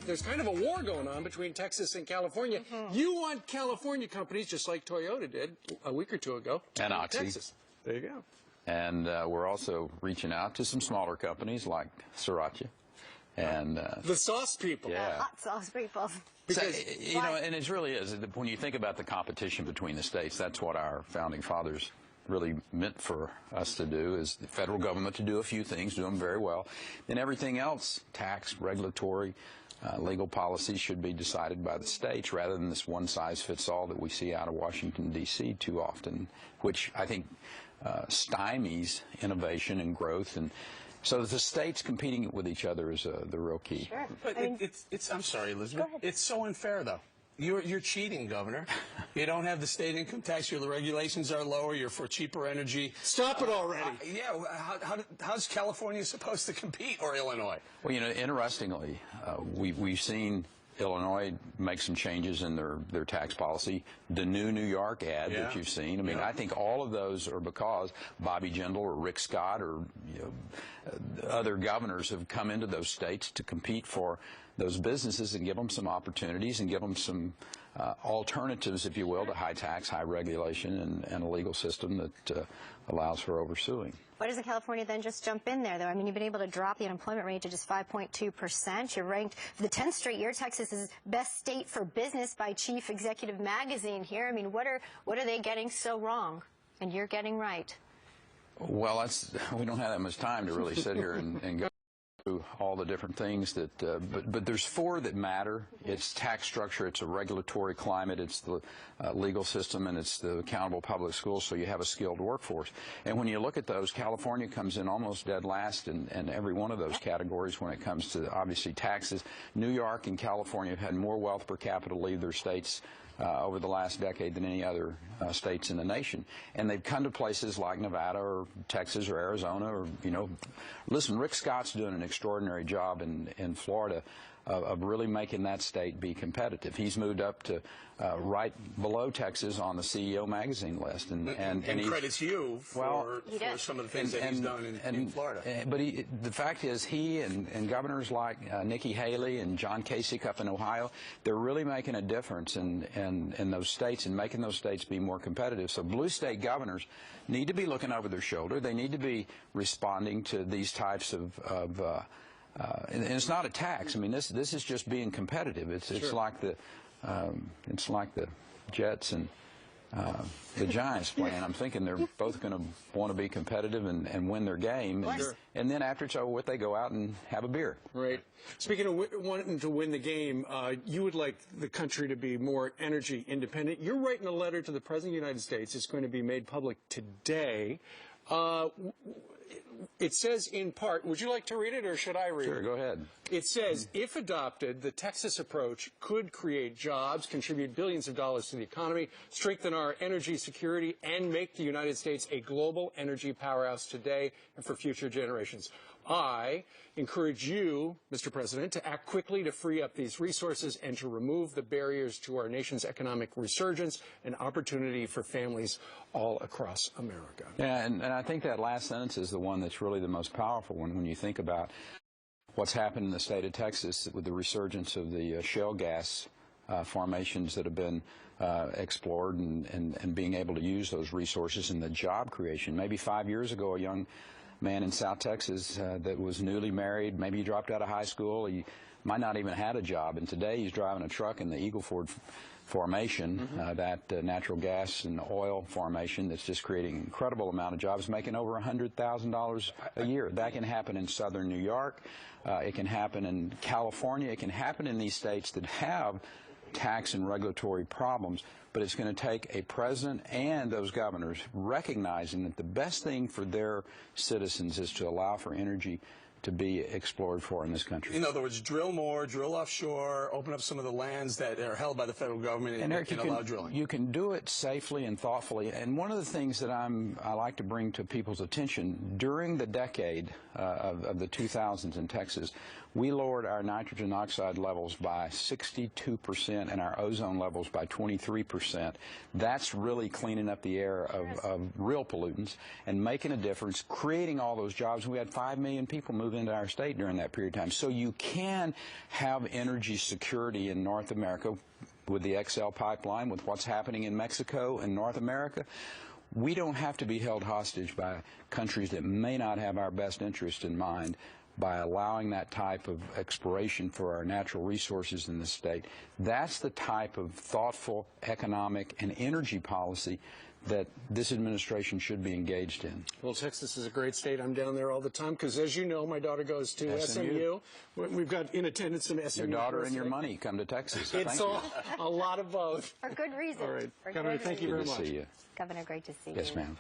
there's kind of a war going on between Texas and California. You want California companies, just like Toyota did a week or two ago, and Oxy. Texas. There you go. And we're also reaching out to some smaller companies like Sriracha. And the sauce people. Yeah. Hot sauce people. Because, you know, and it really is. When you think about the competition between the states, that's what our founding fathers really meant for us to do, is the federal government to do a few things, do them very well. Then everything else, tax, regulatory, legal policies, should be decided by the states rather than this one-size-fits-all that we see out of Washington, D.C. too often, which I think stymies innovation and growth. And so the states competing with each other is the real key. Sure. But I'm sorry, Elizabeth. It's so unfair, though. You're cheating, Governor. You don't have the state income tax. The regulations are lower. You're for cheaper energy. Stop it already. Yeah. How's California supposed to compete, or Illinois? Well, you know, interestingly, we've seen Illinois make some changes in their tax policy. The New York ad that you've seen. I mean, I think all of those are because Bobby Jindal or Rick Scott or other governors have come into those states to compete for those businesses and give them some opportunities and give them some alternatives, if you will, to high tax, high regulation, and a legal system that allows for oversuing. Why doesn't California then just jump in there, though? I mean, you've been able to drop the unemployment rate to just 5.2%. You're ranked for the 10th straight year. Texas is best state for business by Chief Executive Magazine here. I mean, what are they getting so wrong, and you're getting right? Well, we don't have that much time to really sit here and go through all the different things that, but there's four that matter. It's tax structure, it's a regulatory climate, it's the legal system, and it's the accountable public schools, so you have a skilled workforce. And when you look at those, California comes in almost dead last in every one of those categories when it comes to, obviously, taxes. New York and California have had more wealth per capita leave their states over the last decade than any other states in the nation. And they've come to places like Nevada or Texas or Arizona or, you know, listen, Rick Scott's doing an extraordinary job in Florida of really making that state be competitive. He's moved up to right below Texas on the CEO magazine list. And credits you for some of the things that he's done in Florida. But the fact is, he and governors like Nikki Haley and John Kasich up in Ohio, they're really making a difference in those states and making those states be more competitive. So blue state governors need to be looking over their shoulder. They need to be responding to these types of and it's not a tax. I mean, this is just being competitive. It's like the Jets and the Giants playing. I'm thinking they're both going to want to be competitive and win their game. And then after it's over with, they go out and have a beer. Right. Speaking of wanting to win the game, you would like the country to be more energy independent. You're writing a letter to the President of the United States. It's going to be made public today. It says in part, would you like to read it or should I read it? Sure, go ahead. It says, if adopted, the Texas approach could create jobs, contribute billions of dollars to the economy, strengthen our energy security, and make the United States a global energy powerhouse today and for future generations. I encourage you, Mr. President, to act quickly to free up these resources and to remove the barriers to our nation's economic resurgence and opportunity for families all across America. Yeah, and I think that last sentence is the one that's really the most powerful one when you think about what's happened in the state of Texas with the resurgence of the shale gas formations that have been explored and being able to use those resources and the job creation. Maybe 5 years ago, a young man in South Texas that was newly married, maybe he dropped out of high school, he might not even had a job, and today he's driving a truck in the Eagle Ford formation, that natural gas and oil formation that's just creating an incredible amount of jobs, making over $100,000 a year. That can happen in southern New York. It can happen in California. It can happen in these states that have tax and regulatory problems, but it's going to take a president and those governors recognizing that the best thing for their citizens is to allow for energy to be explored for in this country. In other words, drill more, drill offshore, open up some of the lands that are held by the federal government and allow drilling. You can do it safely and thoughtfully. And one of the things that I like to bring to people's attention, during the decade of the 2000s in Texas, We lowered our nitrogen oxide levels by 62% and our ozone levels by 23%. That's really cleaning up the air of real pollutants and making a difference, creating all those jobs. We had 5 million people move into our state during that period of time. So you can have energy security in North America with the XL pipeline, with what's happening in Mexico and North America. We don't have to be held hostage by countries that may not have our best interest in mind by allowing that type of exploration for our natural resources in the state. That's the type of thoughtful economic and energy policy that this administration should be engaged in. Well, Texas is a great state. I'm down there all the time because, as you know, my daughter goes to SMU. We've got in attendance some SMU. Your daughter and your money come to Texas. It's a lot of both. For good reason. All right. Governor, thank you very much. Good to see you. Governor, great to see you. Yes, ma'am.